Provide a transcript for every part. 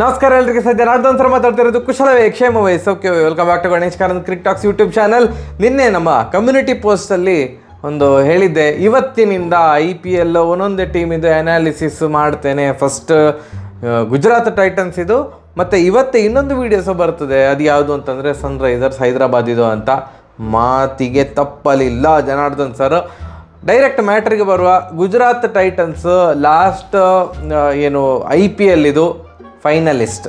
ನಮಸ್ಕಾರ ಎಲ್ಲರಿಗೆ. ಸದ್ಯ ರಾಜಧನ್ ಸರ್ ಮಾತಾಡ್ತಿರೋದು. ಕುಶಲವೇ, ಕ್ಷೇಮವೇ, ಸೌಖ್ಯವೇ. Welcome back to Ganesh Karanth crick talks YouTube channel. ನಿನ್ನೆ ನಮ್ಮ ಕಮ್ಯುನಿಟಿ ಪೋಸ್ಟಲ್ಲಿ ಒಂದು ಹೇಳಿದ್ದೆ, ಇವತ್ತಿನಿಂದ IPL ಒಂದೊಂದೇ ಟೀಮಿದು ಅನಾಲಿಸಿಸ್ ಮಾಡ್ತೇನೆ. ಫಸ್ಟ್ ಗುಜರಾತ್ ಟೈಟನ್ಸ್ ಇದು, ಮತ್ತು ಇವತ್ತೇ ಇನ್ನೊಂದು ವೀಡಿಯೋಸು ಬರ್ತದೆ. ಅದು ಯಾವುದು ಅಂತಂದರೆ ಸನ್ರೈಸರ್ಸ್ ಹೈದರಾಬಾದಿದು ಅಂತ. ಮಾತಿಗೆ ತಪ್ಪಲಿಲ್ಲ ಜನಾರ್ದನ್ ಸರ್. ಡೈರೆಕ್ಟ್ ಮ್ಯಾಟ್ರಿಗೆ ಬರುವ, ಗುಜರಾತ್ ಟೈಟನ್ಸ್ ಲಾಸ್ಟ್ ಏನು IPL ಇದು ಫೈನಲಿಸ್ಟ್,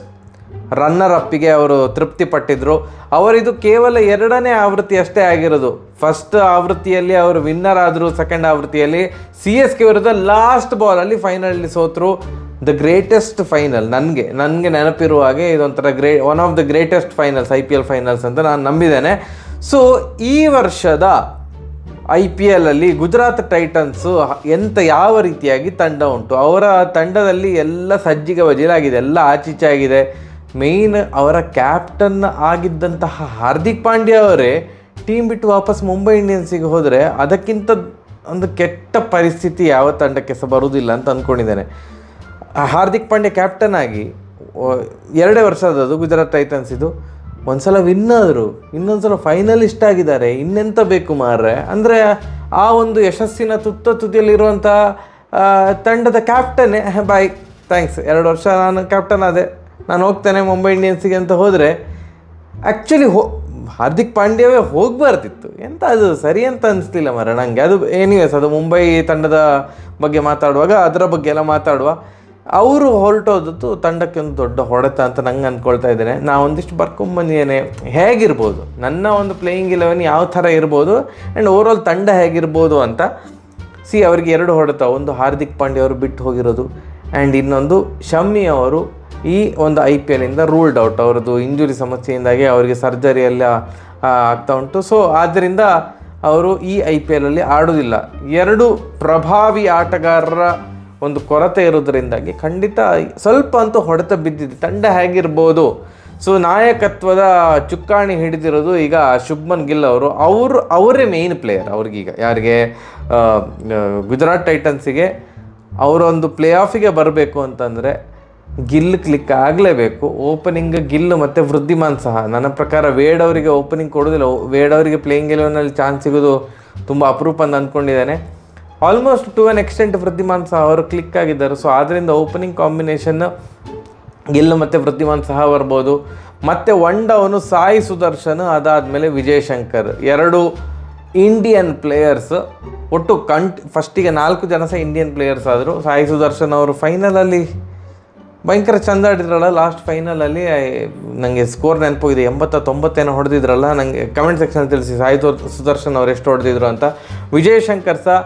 ರನ್ನರ್ ಅಪ್ಪಿಗೆ ಅವರು ತೃಪ್ತಿ ಪಟ್ಟಿದ್ರು. ಅವರಿದು ಕೇವಲ 2ನೇ ಆವೃತ್ತಿ ಅಷ್ಟೇ ಆಗಿರೋದು. ಫಸ್ಟ್ ಆವೃತ್ತಿಯಲ್ಲಿ ಅವರು ವಿನ್ನರ್ ಆದರು, ಸೆಕೆಂಡ್ ಆವೃತ್ತಿಯಲ್ಲಿ CSK ವಿರುದ್ಧ ಲಾಸ್ಟ್ ಬಾಲಲ್ಲಿ ಫೈನಲಲ್ಲಿ ಸೋತರು. ದ ಗ್ರೇಟೆಸ್ಟ್ ಫೈನಲ್, ನನಗೆ ನೆನಪಿರುವ ಹಾಗೆ ಇದೊಂಥರ one of the greatest finals, IPL finals ಅಂತ ನಾನು ನಂಬಿದ್ದೇನೆ. ಸೊ ಈ ವರ್ಷದ IPL ಅಲ್ಲಿ ಗುಜರಾತ್ ಟೈಟನ್ಸು ಯಾವ ರೀತಿಯಾಗಿ ತಂಡ ಉಂಟು, ಅವರ ತಂಡದಲ್ಲಿ ಎಲ್ಲ ಸಜ್ಜಿಗೆ ವಜೀಲಾಗಿದೆ, ಎಲ್ಲ ಆಚೀಚೆ ಆಗಿದೆ. ಮೇಯ್ನ್ ಅವರ ಕ್ಯಾಪ್ಟನ್ ಆಗಿದ್ದಂತಹ ಹಾರ್ದಿಕ್ ಪಾಂಡ್ಯ ಅವರೇ ಟೀಮ್ ಬಿಟ್ಟು ವಾಪಸ್ ಮುಂಬೈ ಇಂಡಿಯನ್ಸಿಗೆ ಹೋದರೆ ಅದಕ್ಕಿಂತ ಒಂದು ಕೆಟ್ಟ ಪರಿಸ್ಥಿತಿ ಯಾವ ತಂಡಕ್ಕೆ ಸಹ ಬರುವುದಿಲ್ಲ ಅಂತ ಅಂದ್ಕೊಂಡಿದ್ದೇನೆ. ಹಾರ್ದಿಕ್ ಪಾಂಡ್ಯ ಕ್ಯಾಪ್ಟನ್ ಆಗಿ 2 ವರ್ಷ ಆದದ್ದು ಗುಜರಾತ್ ಟೈಟನ್ಸ್ ಇದು. ಒಂದು ಸಲ ವಿನ್ ಆದರು, ಇನ್ನೊಂದು ಸಲ ಫೈನಲಿಸ್ಟ್ ಆಗಿದ್ದಾರೆ. ಇನ್ನೆಂತ ಬೇಕು ಮಾರ್ರೆ? ಅಂದರೆ ಆ ಒಂದು ಯಶಸ್ಸಿನ ತುದಿಯಲ್ಲಿರುವಂಥ ತಂಡದ ಕ್ಯಾಪ್ಟನ್ನೇ ಬಾಯ್ ಥ್ಯಾಂಕ್ಸ್, 2 ವರ್ಷ ನಾನು ಕ್ಯಾಪ್ಟನ್ ಆದೆ, ನಾನು ಹೋಗ್ತೇನೆ ಮುಂಬೈ ಇಂಡಿಯನ್ಸಿಗೆ ಅಂತ ಹೋದರೆ ಆ್ಯಕ್ಚುಲಿ ಹಾರ್ದಿಕ್ ಪಾಂಡ್ಯವೇ ಹೋಗಬಾರ್ದಿತ್ತು. ಎಂತ ಅದು ಸರಿ ಅಂತ ಅನಿಸ್ಲಿಲ್ಲ ಮಾರ್ರೆ ನನಗೆ. ಅದು ಎನಿವೇಸ್, ಅದು ಮುಂಬೈ ತಂಡದ ಬಗ್ಗೆ ಮಾತಾಡುವಾಗ ಅದರ ಬಗ್ಗೆ ಎಲ್ಲ ಮಾತಾಡುವ. ಅವರು ಹೊರಟೋದದ್ದು ತಂಡಕ್ಕೆ ಒಂದು ದೊಡ್ಡ ಹೊಡೆತ ಅಂತ ನಂಗೆ ಅಂದ್ಕೊಳ್ತಾ ಇದ್ದೇನೆ. ನಾ ಒಂದಿಷ್ಟು ಬರ್ಕೊಂಬಂದಿದ್ದೇನೆ, ಹೇಗಿರ್ಬೋದು ನನ್ನ ಒಂದು ಪ್ಲೇಯಿಂಗ್ 11 ಯಾವ ಥರ ಇರ್ಬೋದು ಆ್ಯಂಡ್ ಓವರಾಲ್ ತಂಡ ಹೇಗಿರ್ಬೋದು ಅಂತ. ಅವರಿಗೆ 2 ಹೊಡೆತ, ಒಂದು ಹಾರ್ದಿಕ್ ಪಾಂಡ್ಯ ಅವರು ಬಿಟ್ಟು ಹೋಗಿರೋದು ಆ್ಯಂಡ್ ಇನ್ನೊಂದು ಶಮ್ಮಿ ಅವರು ಈ ಒಂದು IPL ಇಂದ ರೂಲ್ಡ್ ಔಟ್. ಅವರದ್ದು ಇಂಜುರಿ ಸಮಸ್ಯೆಯಿಂದಾಗಿ ಅವರಿಗೆ ಸರ್ಜರಿಯೆಲ್ಲ ಆಗ್ತಾ ಉಂಟು. ಸೊ ಆದ್ದರಿಂದ ಅವರು ಈ IPL ಅಲ್ಲಿ ಆಡೋದಿಲ್ಲ. 2 ಪ್ರಭಾವಿ ಆಟಗಾರರ ಒಂದು ಕೊರತೆ ಇರೋದ್ರಿಂದಾಗಿ ಖಂಡಿತ ಸ್ವಲ್ಪ ಅಂತೂ ಹೊಡೆತ ಬಿದ್ದಿದೆ. ತಂಡ ಹೇಗಿರ್ಬೋದು? ಸೊ ನಾಯಕತ್ವದ ಚುಕ್ಕಾಣಿ ಹಿಡಿದಿರೋದು ಈಗ ಶುಭ್ಮನ್ ಗಿಲ್ ಅವರೇ ಮೇಯ್ನ್ ಪ್ಲೇಯರ್. ಅವ್ರಿಗೀಗ ಯಾರಿಗೆ ಗುಜರಾತ್ ಟೈಟನ್ಸಿಗೆ ಅವರೊಂದು ಪ್ಲೇ ಆಫಿಗೆ ಬರಬೇಕು ಅಂತಂದರೆ ಗಿಲ್ ಕ್ಲಿಕ್ ಆಗಲೇಬೇಕು. ಓಪನಿಂಗ್ ಗಿಲ್ ಮತ್ತು ವೃದ್ಧಿಮಾನ್ ಸಹ. ನನ್ನ ಪ್ರಕಾರ ವೇಡ್ ಅವರಿಗೆ ಓಪನಿಂಗ್ ಕೊಡೋದಿಲ್ಲ. ವೇಡ್ ಅವರಿಗೆ ಪ್ಲೇಯಿಂಗ್ 11ನಲ್ಲಿ ಚಾನ್ಸ್ ಸಿಗೋದು ತುಂಬ ಅಪರೂಪ ಅಂತ ಅಂದ್ಕೊಂಡಿದ್ದಾನೆ. Almost to an extent Wriddhiman Saha ಅವರು ಕ್ಲಿಕ್ ಆಗಿದ್ದಾರೆ. ಸೊ ಆದ್ದರಿಂದ ಓಪನಿಂಗ್ ಕಾಂಬಿನೇಷನ್ ಗಿಲ್ ಮತ್ತು ವೃದ್ಧಿಮಾನ್ ಸಹ ಬರ್ಬೋದು. ಮತ್ತು ಒನ್ ಡೌನು ಸಾಯಿ ಸುದರ್ಶನ್, ಅದಾದಮೇಲೆ ವಿಜಯ್ ಶಂಕರ್, 2 ಇಂಡಿಯನ್ ಪ್ಲೇಯರ್ಸ್. ಒಟ್ಟು ಫಸ್ಟಿಗೆ 4 ಜನ ಸಹ ಇಂಡಿಯನ್ ಪ್ಲೇಯರ್ಸ್ ಆದರು. ಸಾಯಿ ಸುದರ್ಶನ್ ಅವರು ಫೈನಲಲ್ಲಿ ಭಯಂಕರ ಚೆಂದ ಆಡಿದ್ರಲ್ಲ. ಲಾಸ್ಟ್ ಫೈನಲಲ್ಲಿ ನನಗೆ ಸ್ಕೋರ್ ನೆನಪೋಗಿದೆ, 80-90 ಹೊಡೆದಿದ್ರಲ್ಲ. ನನಗೆ ಕಮೆಂಟ್ ಸೆಕ್ಷನ್ ತಿಳಿಸಿ ಸಾಯಿ ಸುದರ್ಶನ್ ಅವ್ರು ಎಷ್ಟು ಹೊಡೆದಿದ್ರು ಅಂತ. ವಿಜಯ್ ಶಂಕರ್ ಸಹ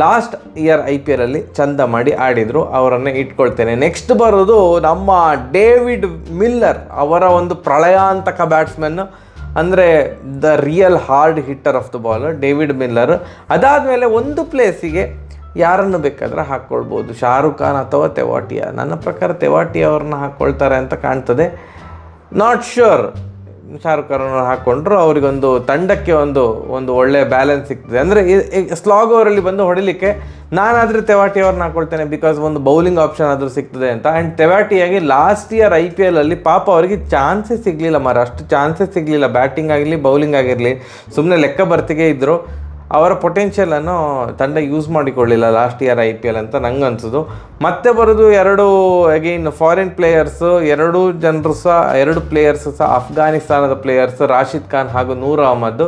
ಲಾಸ್ಟ್ ಇಯರ್ IPL ಅಲ್ಲಿ ಚಂದ ಮಾಡಿ ಆಡಿದರು, ಅವರನ್ನೇ ಇಟ್ಕೊಳ್ತೇನೆ. ನೆಕ್ಸ್ಟ್ ಬರೋದು ನಮ್ಮ ಡೇವಿಡ್ ಮಿಲ್ಲರ್, ಅವರ ಒಂದು ಪ್ರಳಯಾಂತಕ ಬ್ಯಾಟ್ಸ್ಮನ್, ಅಂದರೆ the real hard hitter of the bowler David Miller. ಅದಾದಮೇಲೆ ಒಂದು ಪ್ಲೇಸಿಗೆ ಯಾರನ್ನು ಬೇಕಾದರೆ ಹಾಕ್ಕೊಳ್ಬೋದು, ಶಾರುಖ್ ಖಾನ್ ಅಥವಾ ತೆವಾಟಿಯಾ. ನನ್ನ ಪ್ರಕಾರ ತೆವಾಟಿಯಾ ಅವ್ರನ್ನ ಹಾಕ್ಕೊಳ್ತಾರೆ ಅಂತ ಕಾಣ್ತದೆ. Not sure. ಶಾರುಖ್ ಖಾನ್ ಹಾಕ್ಕೊಂಡ್ರು ಅವರಿಗೊಂದು ತಂಡಕ್ಕೆ ಒಂದು ಒಳ್ಳೆಯ ಬ್ಯಾಲೆನ್ಸ್ ಸಿಗ್ತದೆ. ಅಂದರೆ ಸ್ಲಾಗ್ ಓವರಲ್ಲಿ ಬಂದು ಹೊಡಿಲಿಕ್ಕೆ ನಾನಾದರೆ ತೆವಾಟಿ ಅವ್ರನ್ನ ಹಾಕ್ಕೊಳ್ತೇನೆ, ಬಿಕಾಸ್ ಒಂದು ಬೌಲಿಂಗ್ ಆಪ್ಷನ್ ಆದರೂ ಸಿಗ್ತದೆ ಅಂತ. ಆ್ಯಂಡ್ ತೆವಾಟಿಯಾಗಿ ಲಾಸ್ಟ್ ಇಯರ್ IPL ಅಲ್ಲಿ ಪಾಪ ಅವರಿಗೆ ಚಾನ್ಸೇ ಸಿಗಲಿಲ್ಲ ಅಷ್ಟು ಚಾನ್ಸೇ ಸಿಗಲಿಲ್ಲ. ಬ್ಯಾಟಿಂಗ್ ಆಗಲಿ ಬೌಲಿಂಗ್ ಆಗಿರಲಿ, ಸುಮ್ಮನೆ ಲೆಕ್ಕ ಬರ್ತಿಗೆ ಇದ್ದರು. ಅವರ ಪೊಟೆನ್ಷಿಯಲನ್ನು ತಂಡ ಯೂಸ್ ಮಾಡಿಕೊಳ್ಳಿಲ್ಲ ಲಾಸ್ಟ್ ಇಯರ್ IPL ಅಂತ ನಂಗೆ ಅನಿಸೋದು. ಮತ್ತೆ ಬರೋದು 2 ಅಗೈನ್ ಫಾರಿನ್ ಪ್ಲೇಯರ್ಸು, 2 ಜನರು ಸಹ 2 ಪ್ಲೇಯರ್ಸು ಸಹ ಅಫ್ಘಾನಿಸ್ತಾನದ ಪ್ಲೇಯರ್ಸ್, ರಾಶಿದ್ ಖಾನ್ ಹಾಗೂ ನೂರ್ ಅಹಮದ್.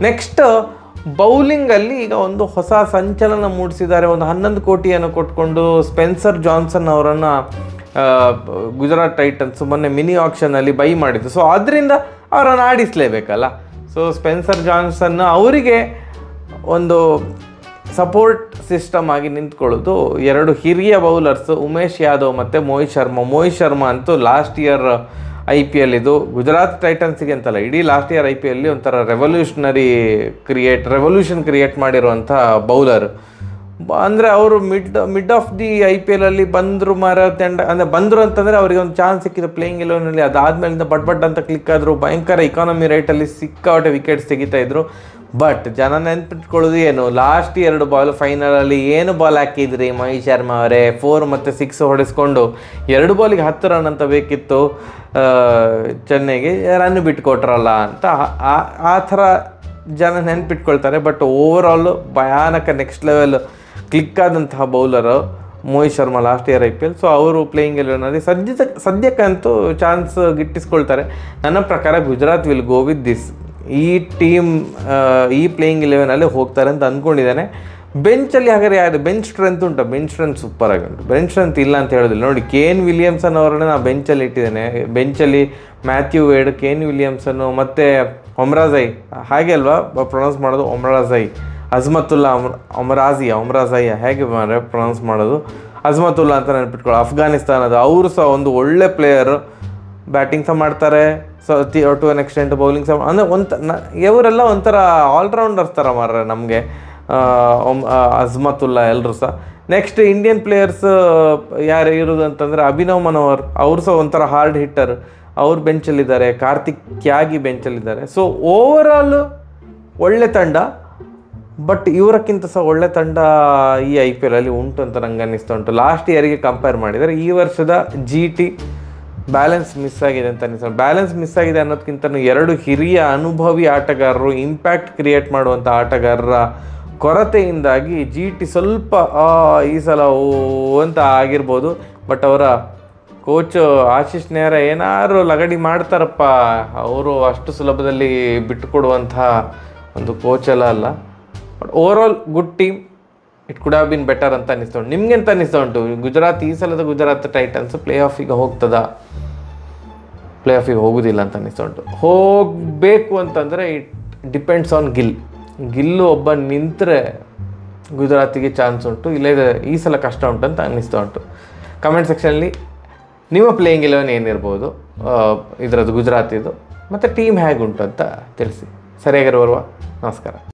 ನೆಕ್ಸ್ಟ್ ಬೌಲಿಂಗಲ್ಲಿ ಈಗ ಒಂದು ಹೊಸ ಸಂಚಲನ ಮೂಡಿಸಿದ್ದಾರೆ. ಒಂದು 11 ಕೋಟಿಯನ್ನು ಕೊಟ್ಕೊಂಡು ಸ್ಪೆನ್ಸರ್ ಜಾನ್ಸನ್ ಅವರನ್ನು ಗುಜರಾತ್ ಟೈಟನ್ಸ್ ಮೊನ್ನೆ ಮಿನಿ ಆಕ್ಷನಲ್ಲಿ ಬೈ ಮಾಡಿದ್ದು. ಸೊ ಅದರಿಂದ ಅವರನ್ನು ಆಡಿಸಲೇಬೇಕಲ್ಲ. ಸೊ ಸ್ಪೆನ್ಸರ್ ಜಾನ್ಸನ್ ಅವರಿಗೆ ಒಂದು ಸಪೋರ್ಟ್ ಸಿಸ್ಟಮ್ ಆಗಿ ನಿಂತ್ಕೊಳ್ಳೋದು 2 ಹಿರಿಯ ಬೌಲರ್ಸು, ಉಮೇಶ್ ಯಾದವ್ ಮತ್ತು ಮೋಹಿತ್ ಶರ್ಮಾ ಅಂತೂ ಲಾಸ್ಟ್ ಇಯರ್ IPL ಇದು ಗುಜರಾತ್ ಟೈಟನ್ಸಿಗೆ ಅಂತಲ್ಲ, ಇಡೀ ಲಾಸ್ಟ್ ಇಯರ್ IPL ಒಂಥರ ರೆವಲ್ಯೂಷನ್ ಕ್ರಿಯೇಟ್ ಮಾಡಿರುವಂಥ ಬೌಲರ್. ಅಂದರೆ ಅವರು ಮಿಡ್ ಆಫ್ ದಿ IPL ಅಲ್ಲಿ ಬಂದರು ಬಂದರು ಅಂತಂದರೆ ಅವರಿಗೆ ಒಂದು ಚಾನ್ಸ್ ಸಿಕ್ಕಿದೆ ಪ್ಲೇಯಿಂಗ್ 11ನಲ್ಲಿ. ಅದಾದಮೇಲಿಂದ ಬಟ್ ಅಂತ ಕ್ಲಿಕ್ ಆದರು. ಭಯಂಕರ ಇಕಾನಮಿ ರೇಟಲ್ಲಿ ಸಿಕ್ಕಾಪಟ್ಟೆ ವಿಕೆಟ್ಸ್ ತೆಗಿತಾಯಿದ್ರು. ಬಟ್ ಜನ ನೆನ್ಪಿಟ್ಕೊಳ್ಳೋದು ಏನು, ಲಾಸ್ಟ್ 2 ಬಾಲ್ ಫೈನಲಲ್ಲಿ ಏನು ಬಾಲ್ ಹಾಕಿದ್ರಿ ಮಹೇಶ್ ಶರ್ಮಾ ಅವರೇ, 4 ಮತ್ತು 6 ಹೊಡೆಸ್ಕೊಂಡು 2 ಬಾಲಿಗೆ 10 ರನ್ ಅಂತ ಬೇಕಿತ್ತು ಚೆನ್ನೈಗೆ, ರನ್ ಬಿಟ್ಕೊಟ್ರಲ್ಲ ಅಂತ ಆ ಥರ ಜನ ನೆನ್ಪಿಟ್ಕೊಳ್ತಾರೆ. ಬಟ್ ಓವರಾಲು ಭಯಾನಕ ನೆಕ್ಸ್ಟ್ ಲೆವೆಲ್ ಕ್ಲಿಕ್ ಆದಂತಹ bowler Mohit Sharma last year IPL. So ಅವರು ಪ್ಲೇಯಿಂಗ್ 11ನಲ್ಲಿ ಸದ್ಯಕ್ಕಂತೂ ಚಾನ್ಸ್ ಗಿಟ್ಟಿಸ್ಕೊಳ್ತಾರೆ. ನನ್ನ ಪ್ರಕಾರ Gujarat will go with this. ಈ ಟೀಮ್ ಈ ಪ್ಲೇಯಿಂಗ್ 11ನಲ್ಲಿ ಹೋಗ್ತಾರೆ ಅಂತ ಅಂದ್ಕೊಂಡಿದ್ದಾನೆ. ಬೆಂಚಲ್ಲಿ ಹಾಗಾದ್ರೆ ಯಾರು ಬೆಂಚ್ ಸ್ಟ್ರೆಂತ್ ಉಂಟು? ಬೆಂಚ್ ಸ್ಟ್ರೆಂತ್ ಸೂಪರಾಗಿ ಉಂಟು, ಬೆಂಚ್ ಸ್ಟ್ರೆಂತ್ ಇಲ್ಲ ಅಂತ ಹೇಳೋದಿಲ್ಲ. ನೋಡಿ, ಕೇನ್ ವಿಲಿಯಮ್ಸನ್ ಅವರನ್ನ ನಾನು ಬೆಂಚಲ್ಲಿ ಇಟ್ಟಿದ್ದೇನೆ. ಬೆಂಚಲ್ಲಿ ಮ್ಯಾಥ್ಯೂ ವೇಡ್, ಕೇನ್ ವಿಲಿಯಮ್ಸನ್ನು ಮತ್ತು ಒಮ್ರಾಜೈ, ಹಾಗೆ ಅಲ್ವಾ ಪ್ರೊನೌನ್ಸ್ ಮಾಡೋದು? ಒಮ್ರಾಜೈ, ಅಜ್ಮತುಲ್ಲಾ ಒಮ್ರಾಜಯ್ಯ ಹೇಗೆ ಪ್ರೊನೌನ್ಸ್ ಮಾಡೋದು? ಅಜ್ಮತುಲ್ಲಾ ಅಂತ ನೆನಪಿಟ್ಕೊಳ್ಳೋ, ಅಫ್ಘಾನಿಸ್ತಾನದ. ಅವರು ಸಹ ಒಂದು ಒಳ್ಳೆ ಪ್ಲೇಯರು, ಬ್ಯಾಟಿಂಗ್ ಸಹ ಮಾಡ್ತಾರೆ, so to an extent bowling ಸಹ ಅಂದರೆ ಇವರೆಲ್ಲ ಒಂಥರ ಆಲ್ರೌಂಡರ್ಸ್ ಥರ ಮಾರ್ರೆ ನಮಗೆ, ಅಜ್ಮತುಲ್ಲಾ ಎಲ್ಲರೂ ಸಹ. ನೆಕ್ಸ್ಟ್ ಇಂಡಿಯನ್ ಪ್ಲೇಯರ್ಸ್ ಯಾರು ಇರೋದು ಅಂತಂದರೆ ಅಭಿನವ್ ಮನೋಹರ್, ಅವರು ಸಹ ಒಂಥರ ಹಾರ್ಡ್ ಹಿಟ್ಟರ್, ಅವ್ರು ಬೆಂಚಲ್ಲಿದ್ದಾರೆ. ಕಾರ್ತಿಕ್ ಕ್ಯಾಗಿ ಬೆಂಚಲ್ಲಿದ್ದಾರೆ. ಸೊ ಓವರಾಲ್ ಒಳ್ಳೆ ತಂಡ, ಬಟ್ ಇವರಕ್ಕಿಂತ ಸಹ ಒಳ್ಳೆ ತಂಡ ಈ IPL ಅಲ್ಲಿ ಉಂಟು ಅಂತ ನಂಗೆ ಅನ್ನಿಸ್ತಾ ಉಂಟು. ಲಾಸ್ಟ್ ಇಯರ್ಗೆ ಕಂಪೇರ್ ಮಾಡಿದರೆ ಈ ವರ್ಷದ GT ಬ್ಯಾಲೆನ್ಸ್ ಮಿಸ್ ಆಗಿದೆ ಅಂತ ಅನ್ನಿಸ್ತು. ಬ್ಯಾಲೆನ್ಸ್ ಮಿಸ್ ಆಗಿದೆ ಅನ್ನೋದಕ್ಕಿಂತ 2 ಹಿರಿಯ ಅನುಭವಿ ಆಟಗಾರರು, ಇಂಪ್ಯಾಕ್ಟ್ ಕ್ರಿಯೇಟ್ ಮಾಡುವಂಥ ಆಟಗಾರರ ಕೊರತೆಯಿಂದಾಗಿ GT ಸ್ವಲ್ಪ ಈ ಸಲ ಅಂತ ಆಗಿರ್ಬೋದು. ಬಟ್ ಅವರ ಕೋಚ್ ಆಶೀಶ್ ನೇಹ್ರಾ ಏನಾದ್ರು ಲಗಡಿ ಮಾಡ್ತಾರಪ್ಪ, ಅವರು ಅಷ್ಟು ಸುಲಭದಲ್ಲಿ ಬಿಟ್ಟುಕೊಡುವಂತಹ ಒಂದು ಕೋಚ್ ಎಲ್ಲ ಅಲ್ಲ. But overall good team, it could have been better ಅಂತ ಅನ್ನಿಸ್ತಾ ಉಂಟು. ನಿಮ್ಗೆ ಎಂತ ಅನ್ನಿಸ್ತಾ ಉಂಟು? ಗುಜರಾತ್ ಈ ಸಲದ ಗುಜರಾತ್ ಟೈಟನ್ಸ್ ಪ್ಲೇ ಆಫಿಗೆ ಹೋಗ್ತದಾ? ಪ್ಲೇ ಆಫಿಗೆ ಹೋಗೋದಿಲ್ಲ ಅಂತ ಅನ್ನಿಸ್ತಾ ಉಂಟು. ಹೋಗಬೇಕು ಅಂತಂದರೆ ಇಟ್ ಡಿಪೆಂಡ್ಸ್ ಆನ್ ಗಿಲ್ಲು ಒಬ್ಬ ನಿಂತರೆ ಗುಜರಾತಿಗೆ ಚಾನ್ಸ್ ಉಂಟು, ಇಲ್ಲೇ ಈ ಸಲ ಕಷ್ಟ ಉಂಟು ಅಂತ ಅನ್ನಿಸ್ತಾ ಉಂಟು. ಕಮೆಂಟ್ ಸೆಕ್ಷನಲ್ಲಿ ನಿಮ್ಮ ಪ್ಲೇಯಿಂಗ್ 11 ಏನಿರ್ಬೋದು ಇದರದ್ದು ಗುಜರಾತಿದು, ಮತ್ತು ಟೀಮ್ ಹೇಗುಂಟು ಅಂತ ತಿಳಿಸಿ. ಸರಿಯಾಗಿರುವಲ್ವಾ? ನಮಸ್ಕಾರ.